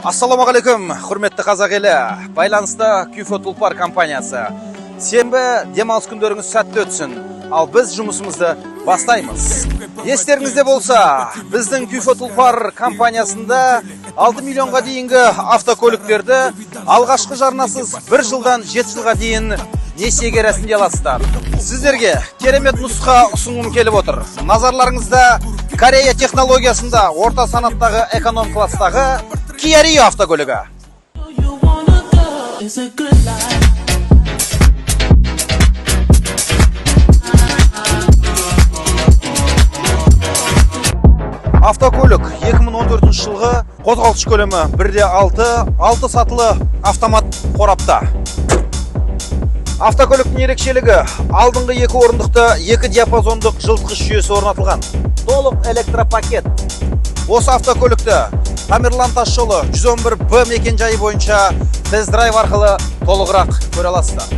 Ассаламағалейкум, құрметті қазақ елі. Байланыста Кюфо Тұлпар компаниясы. Сенбі демалыс күндеріңіз сәтті өтсін, ал біз жұмысымызды бастаймыз. Естеріңізде болса, біздің Кюфо Тұлпар компаниясында 6 миллионға дейінгі автокөліктерді алғашқы жарнасыз 1 жылдан 7 жылға дейін несиеге рәсімдей аласыздар. Сіздерге керемет нұсқа ұсынғым келіп отыр. Назарларыңызда Корея технологиясында орта санаттағы эконом класстағы Kia Rio автокөлігі. Автокөлік 2014 жылғы қозғалтқыш көлемі 1/6 сатылы автомат қорапта. Автокөліктің ерекшелігі алдыңғы 2 орындықты 2 диапазондық жылытқыш жүйесі орнатылған. Толық электропакет. Осы автокөлікті Тамерлан тас жолы 111Б мекен жайы бойынша тест-драйв арқылы толығырақ көре аласыздар.